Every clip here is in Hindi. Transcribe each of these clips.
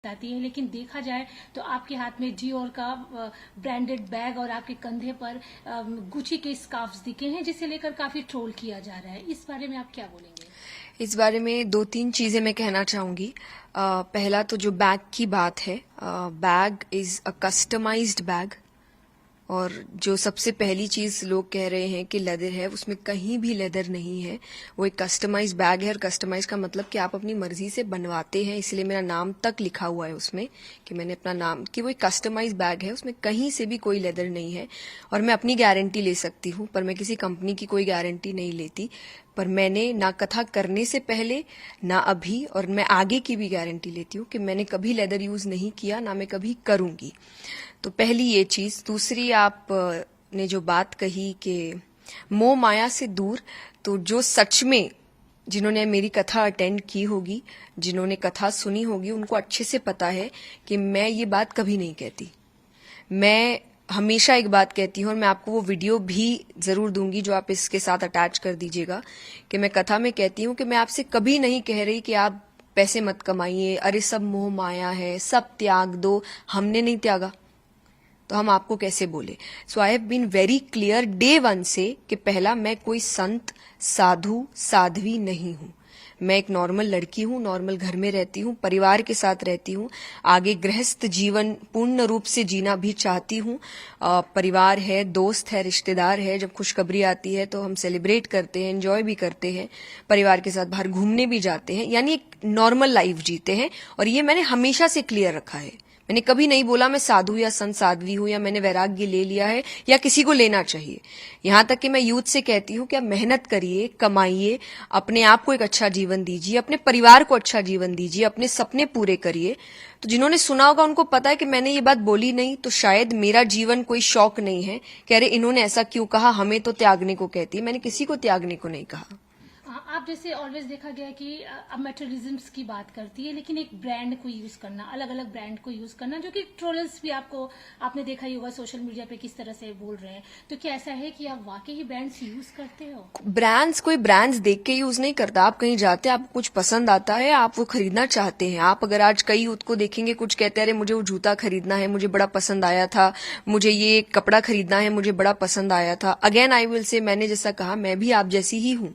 आती है, लेकिन देखा जाए तो आपके हाथ में डियोर का ब्रांडेड बैग और आपके कंधे पर गुची के स्कार्फ्स दिखे हैं, जिसे लेकर काफी ट्रोल किया जा रहा है। इस बारे में आप क्या बोलेंगे? इस बारे में 2-3 चीजें मैं कहना चाहूंगी। पहला तो जो बैग की बात है, bag is a customised bag, और जो सबसे पहली चीज लोग कह रहे हैं कि लेदर है, उसमें कहीं भी लेदर नहीं है। वो एक कस्टमाइज बैग है, और कस्टमाइज का मतलब कि आप अपनी मर्जी से बनवाते हैं, इसलिए मेरा नाम तक लिखा हुआ है उसमें कि मैंने अपना नाम, कि वो एक कस्टमाइज बैग है, उसमें कहीं से भी कोई लेदर नहीं है। और मैं अपनी गारंटी ले सकती हूँ, पर मैं किसी कंपनी की कोई गारंटी नहीं लेती। पर मैंने ना कथा करने से पहले, ना अभी, और मैं आगे की भी गारंटी लेती हूँ कि मैंने कभी लेदर यूज नहीं किया, ना मैं कभी करूंगी। तो पहली ये चीज। दूसरी, आप ने जो बात कही कि मोह माया से दूर, तो जो सच में जिन्होंने मेरी कथा अटेंड की होगी, जिन्होंने कथा सुनी होगी, उनको अच्छे से पता है कि मैं ये बात कभी नहीं कहती। मैं हमेशा एक बात कहती हूँ, और मैं आपको वो वीडियो भी जरूर दूंगी जो आप इसके साथ अटैच कर दीजिएगा, कि मैं कथा में कहती हूँ कि मैं आपसे कभी नहीं कह रही कि आप पैसे मत कमाइए, अरे सब मोह माया है, सब त्याग दो। हमने नहीं त्यागा तो हम आपको कैसे बोले? So I have been very clear day one से कि पहला, मैं कोई संत, साधु, साध्वी नहीं हूं। मैं एक नॉर्मल लड़की हूं, नॉर्मल घर में रहती हूं, परिवार के साथ रहती हूं, आगे गृहस्थ जीवन पूर्ण रूप से जीना भी चाहती हूं। परिवार है, दोस्त है, रिश्तेदार है, जब खुशखबरी आती है तो हम सेलिब्रेट करते हैं, एंजॉय भी करते हैं, परिवार के साथ बाहर घूमने भी जाते हैं, यानी एक नॉर्मल लाइफ जीते हैं। और ये मैंने हमेशा से क्लियर रखा है। मैंने कभी नहीं बोला मैं साधु या संत साध्वी हूं, या मैंने वैराग्य ले लिया है, या किसी को लेना चाहिए। यहां तक कि मैं यूथ से कहती हूं कि आप मेहनत करिए, कमाइए, अपने आप को एक अच्छा जीवन दीजिए, अपने परिवार को अच्छा जीवन दीजिए, अपने सपने पूरे करिए। तो जिन्होंने सुना होगा उनको पता है कि मैंने ये बात बोली नहीं, तो शायद मेरा जीवन कोई शौक नहीं है कि अरे इन्होंने ऐसा क्यों कहा, हमें तो त्यागने को कहती है। मैंने किसी को त्यागने को नहीं कहा। आप जैसे ऑलवेज देखा गया कि अब मेटेरियलिज्म्स की बात करती है, लेकिन एक ब्रांड को यूज करना, अलग अलग ब्रांड को यूज करना, जो कि ट्रोलर्स भी आपने देखा ही होगा सोशल मीडिया पे किस तरह से बोल रहे हैं। तो क्या ऐसा है कि आप वाकई ही ब्रांड्स यूज करते हो? ब्रांड्स, कोई ब्रांड्स देख के यूज नहीं करता। आप कहीं जाते हैं, आपको कुछ पसंद आता है, आप वो खरीदना चाहते हैं। आप अगर आज कई यूथ को देखेंगे, कुछ कहते हैं अरे मुझे वो जूता खरीदना है, मुझे बड़ा पसंद आया था, मुझे ये कपड़ा खरीदना है, मुझे बड़ा पसंद आया था। अगेन आई विल से, मैंने जैसा कहा, मैं भी आप जैसी ही हूं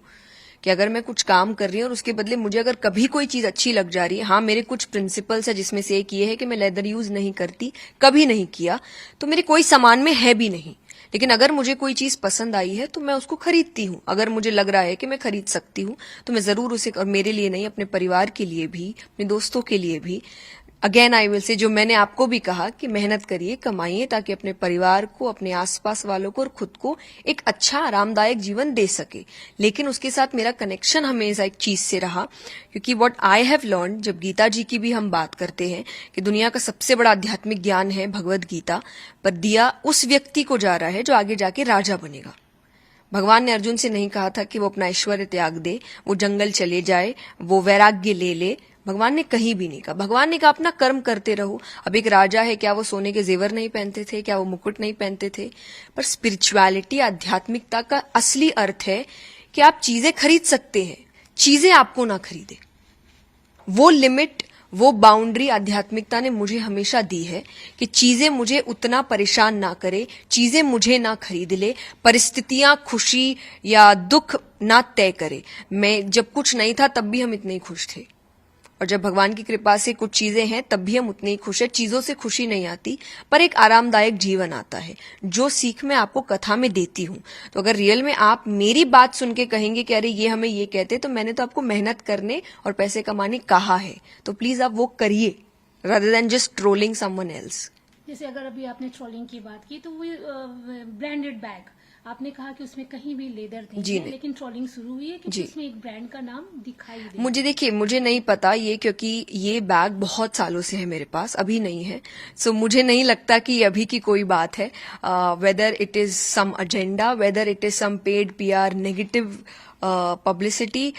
कि अगर मैं कुछ काम कर रही हूँ और उसके बदले मुझे अगर कभी कोई चीज अच्छी लग जा रही है, हाँ मेरे कुछ प्रिंसिपल्स है, जिसमें से एक ये है कि मैं लेदर यूज नहीं करती, कभी नहीं किया, तो मेरे कोई सामान में है भी नहीं। लेकिन अगर मुझे कोई चीज पसंद आई है तो मैं उसको खरीदती हूँ। अगर मुझे लग रहा है कि मैं खरीद सकती हूँ तो मैं जरूर उसे, और मेरे लिए नहीं, अपने परिवार के लिए भी, अपने दोस्तों के लिए भी। अगेन आई विल से, जो मैंने आपको भी कहा कि मेहनत करिए, कमाइए, ताकि अपने परिवार को, अपने आसपास वालों को और खुद को एक अच्छा आरामदायक जीवन दे सके। लेकिन उसके साथ मेरा कनेक्शन हमेशा एक चीज से रहा, क्योंकि व्हाट आई हैव लर्न, जब गीता जी की भी हम बात करते हैं कि दुनिया का सबसे बड़ा आध्यात्मिक ज्ञान है भगवद गीता, पर दिया उस व्यक्ति को जा रहा है जो आगे जाके राजा बनेगा। भगवान ने अर्जुन से नहीं कहा था कि वो अपना ऐश्वर्य त्याग दे, वो जंगल चले जाए, वो वैराग्य ले ले। भगवान ने कहीं भी नहीं कहा। भगवान ने कहा अपना कर्म करते रहो। अब एक राजा है, क्या वो सोने के जेवर नहीं पहनते थे? क्या वो मुकुट नहीं पहनते थे? पर स्पिरिचुअलिटी, आध्यात्मिकता का असली अर्थ है कि आप चीजें खरीद सकते हैं, चीजें आपको ना खरीदे। वो लिमिट, वो बाउंड्री आध्यात्मिकता ने मुझे हमेशा दी है कि चीजें मुझे उतना परेशान ना करे, चीजें मुझे ना खरीद ले, परिस्थितियां खुशी या दुख ना तय करे। मैं जब कुछ नहीं था तब भी हम इतने ही खुश थे, और जब भगवान की कृपा से कुछ चीजें हैं तब भी हम उतने ही खुश है। चीजों से खुशी नहीं आती, पर एक आरामदायक जीवन आता है, जो सीख मैं आपको कथा में देती हूं। तो अगर रियल में आप मेरी बात सुन के कहेंगे कि अरे ये हमें ये कहते, तो मैंने तो आपको मेहनत करने और पैसे कमाने कहा है, तो प्लीज आप वो करिए, rather than just trolling someone else. जैसे अगर अभी आपने ट्रोलिंग की बात की, तो वो ब्रांडेड बैग आपने कहा कि उसमें कहीं भी लेदर नहीं है, लेकिन ट्रोलिंग शुरू हुई है कि उसमें एक ब्रांड का नाम दिखाई दे। मुझे देखिए, मुझे नहीं पता ये, क्योंकि ये बैग बहुत सालों से है मेरे पास, अभी नहीं है। सो मुझे नहीं लगता कि ये अभी की कोई बात है। Whether it is some agenda, whether it is some paid PR, negative publicity,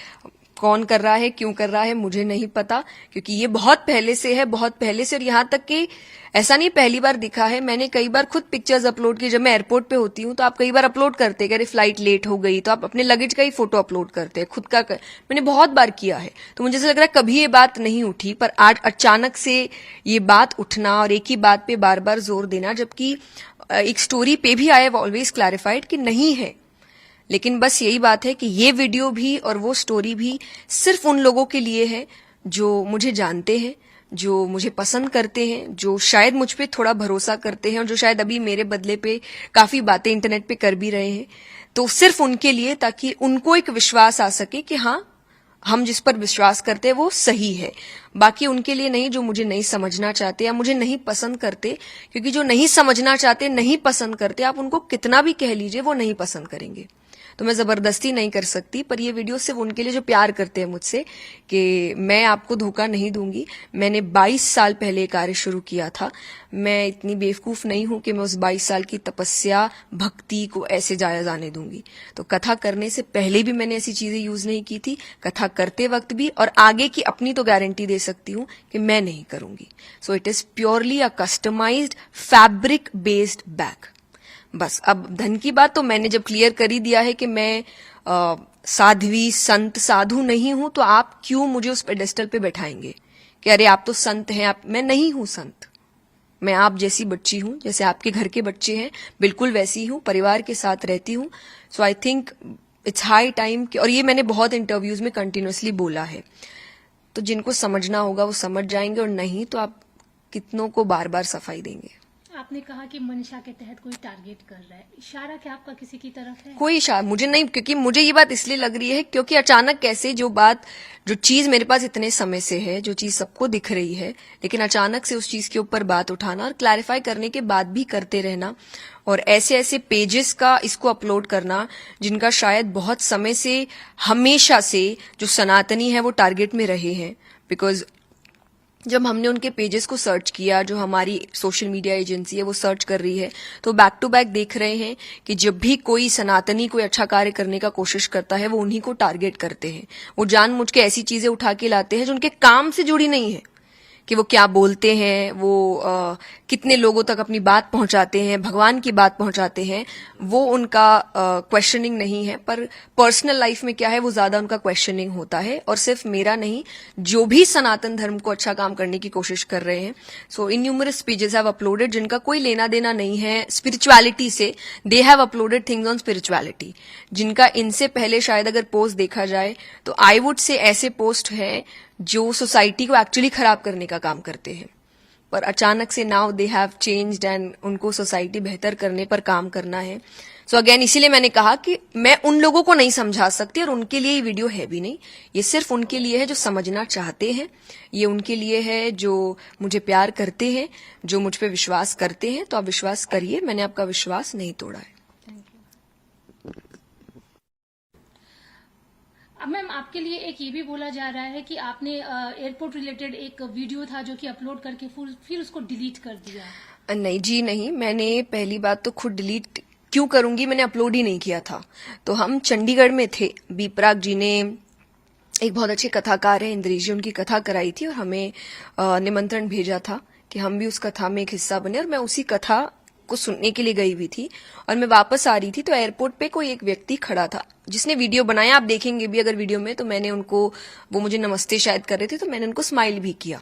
कौन कर रहा है, क्यों कर रहा है, मुझे नहीं पता, क्योंकि ये बहुत पहले से है, बहुत पहले से। और यहाँ तक कि ऐसा नहीं पहली बार दिखा है, मैंने कई बार खुद पिक्चर्स अपलोड की। जब मैं एयरपोर्ट पे होती हूँ तो आप कई बार अपलोड करते हैं कि अरे फ्लाइट लेट हो गई, तो आप अपने लगेज का ही फोटो अपलोड करते हैं, खुद का मैंने बहुत बार किया है। तो मुझे ऐसा लग रहा है कभी ये बात नहीं उठी, पर आज अचानक से ये बात उठना और एक ही बात पे बार बार जोर देना, जबकि एक स्टोरी पे भी आई हैव ऑलवेज क्लैरिफाइड कि नहीं है। लेकिन बस यही बात है कि ये वीडियो भी और वो स्टोरी भी सिर्फ उन लोगों के लिए है जो मुझे जानते हैं, जो मुझे पसंद करते हैं, जो शायद मुझ पे थोड़ा भरोसा करते हैं और जो शायद अभी मेरे बदले पे काफी बातें इंटरनेट पे कर भी रहे हैं। तो सिर्फ उनके लिए, ताकि उनको एक विश्वास आ सके कि हाँ, हम जिस पर विश्वास करते हैं वो सही है। बाकी उनके लिए नहीं जो मुझे नहीं समझना चाहते या मुझे नहीं पसंद करते, क्योंकि जो नहीं समझना चाहते, नहीं पसंद करते, आप उनको कितना भी कह लीजिए वो नहीं पसंद करेंगे। तो मैं जबरदस्ती नहीं कर सकती, पर ये वीडियो सिर्फ उनके लिए जो प्यार करते हैं मुझसे, कि मैं आपको धोखा नहीं दूंगी। मैंने 22 साल पहले कार्य शुरू किया था। मैं इतनी बेवकूफ नहीं हूं कि मैं उस 22 साल की तपस्या, भक्ति को ऐसे जाया जाने दूंगी। तो कथा करने से पहले भी मैंने ऐसी चीजें यूज नहीं की थी, कथा करते वक्त भी, और आगे की अपनी तो गारंटी दे सकती हूं कि मैं नहीं करूंगी। So it is purely a customised fabric based bag. बस अब धन की बात तो मैंने जब क्लियर कर ही दिया है कि मैं साध्वी, संत, साधु नहीं हूं, तो आप क्यों मुझे उस पेडेस्टल पे बैठाएंगे कि अरे आप तो संत हैं। मैं नहीं हूं संत, मैं आप जैसी बच्ची हूं, जैसे आपके घर के बच्चे हैं, बिल्कुल वैसी हूं, परिवार के साथ रहती हूं। So I think it's high time, और ये मैंने बहुत इंटरव्यूज में कंटिन्यूसली बोला है। तो जिनको समझना होगा वो समझ जाएंगे, और नहीं तो आप कितनों को बार बार सफाई देंगे। आपने कहा कि मंशा के तहत कोई टारगेट कर रहा है, इशारा क्या आपका किसी की तरफ है? कोई इशारा मुझे नहीं, क्योंकि मुझे ये बात इसलिए लग रही है क्योंकि अचानक कैसे जो चीज मेरे पास इतने समय से है, जो चीज सबको दिख रही है, लेकिन अचानक से उस चीज के ऊपर बात उठाना और क्लैरिफाई करने के बाद भी करते रहना, और ऐसे ऐसे पेजेस का इसको अपलोड करना जिनका शायद बहुत समय से, हमेशा से जो सनातनी है वो टारगेट में रहे हैं। बिकॉज जब हमने उनके पेजेस को सर्च किया, जो हमारी सोशल मीडिया एजेंसी है वो सर्च कर रही है, तो बैक टू बैक देख रहे हैं कि जब भी कोई सनातनी कोई अच्छा कार्य करने का कोशिश करता है वो उन्हीं को टारगेट करते हैं। वो जानबूझ के ऐसी चीजें उठा के लाते हैं जो उनके काम से जुड़ी नहीं है, कि वो क्या बोलते हैं, वो कितने लोगों तक अपनी बात पहुंचाते हैं, भगवान की बात पहुंचाते हैं, वो उनका क्वेश्चनिंग नहीं है। पर पर्सनल लाइफ में क्या है वो ज्यादा उनका क्वेश्चनिंग होता है, और सिर्फ मेरा नहीं, जो भी सनातन धर्म को अच्छा काम करने की कोशिश कर रहे हैं। So in numerous pages have uploaded जिनका कोई लेना देना नहीं है स्पिरिचुअलिटी से, they have uploaded things on spirituality, जिनका इनसे पहले शायद अगर पोस्ट देखा जाए तो आई वुड से ऐसे पोस्ट हैं जो सोसाइटी को एक्चुअली खराब करने का काम करते हैं। पर अचानक से now they have changed and उनको सोसाइटी बेहतर करने पर काम करना है। सो अगेन इसीलिए मैंने कहा कि मैं उन लोगों को नहीं समझा सकती, और उनके लिए ये वीडियो है भी नहीं। ये सिर्फ उनके लिए है जो समझना चाहते हैं, ये उनके लिए है जो मुझे प्यार करते हैं, जो मुझ पे विश्वास करते हैं। तो आप विश्वास करिए, मैंने आपका विश्वास नहीं तोड़ा है। अब मैम आपके लिए एक ये भी बोला जा रहा है कि आपने एयरपोर्ट रिलेटेड एक वीडियो था जो कि अपलोड करके फिर उसको डिलीट कर दिया। नहीं जी नहीं, मैंने पहली बात तो खुद डिलीट क्यों करूंगी, मैंने अपलोड ही नहीं किया था। तो हम चंडीगढ़ में थे, बीपराग जी ने, एक बहुत अच्छे कथाकार है इंद्रेश जी, उनकी कथा कराई थी और हमें निमंत्रण भेजा था कि हम भी उस कथा में एक हिस्सा बने, और मैं उसी कथा को सुनने के लिए गई हुई थी। और मैं वापस आ रही थी तो एयरपोर्ट पे कोई एक व्यक्ति खड़ा था जिसने वीडियो बनाया, आप देखेंगे भी अगर वीडियो में, तो मैंने उनको, वो मुझे नमस्ते शायद कर रहे थे, तो मैंने उनको स्माइल भी किया,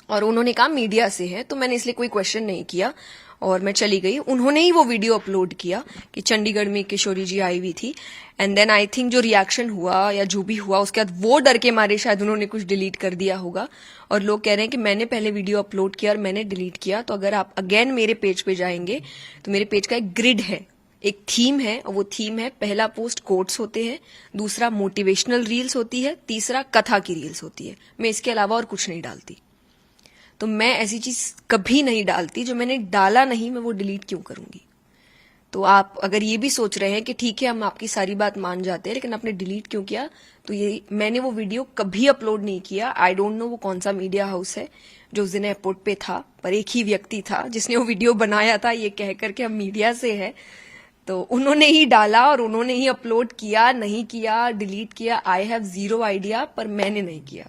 और उन्होंने कहा मीडिया से है, तो मैंने इसलिए कोई क्वेश्चन नहीं किया और मैं चली गई। उन्होंने ही वो वीडियो अपलोड किया कि चंडीगढ़ में किशोरी जी आई हुई थी, एंड देन आई थिंक जो रिएक्शन हुआ या जो भी हुआ, उसके बाद वो डर के मारे शायद उन्होंने कुछ डिलीट कर दिया होगा। और लोग कह रहे हैं कि मैंने पहले वीडियो अपलोड किया और मैंने डिलीट किया। तो अगर आप अगेन मेरे पेज पे जाएंगे तो मेरे पेज का एक ग्रिड है, एक थीम है, और वो थीम है, पहला पोस्ट कोट्स होते हैं, दूसरा मोटिवेशनल रील्स होती है, तीसरा कथा की रील्स होती है। मैं इसके अलावा और कुछ नहीं डालती। तो मैं ऐसी चीज कभी नहीं डालती, जो मैंने डाला नहीं मैं वो डिलीट क्यों करूंगी। तो आप अगर ये भी सोच रहे हैं कि ठीक है हम आपकी सारी बात मान जाते हैं लेकिन आपने डिलीट क्यों किया, तो ये मैंने वो वीडियो कभी अपलोड नहीं किया। आई डोंट नो वो कौन सा मीडिया हाउस है जो उस दिन एयरपोर्ट पे था, पर एक ही व्यक्ति था जिसने वो वीडियो बनाया था ये कह करके हम मीडिया से है। तो उन्होंने ही डाला और उन्होंने ही अपलोड किया, नहीं किया, डिलीट किया, आई हैव जीरो आइडिया, पर मैंने नहीं किया.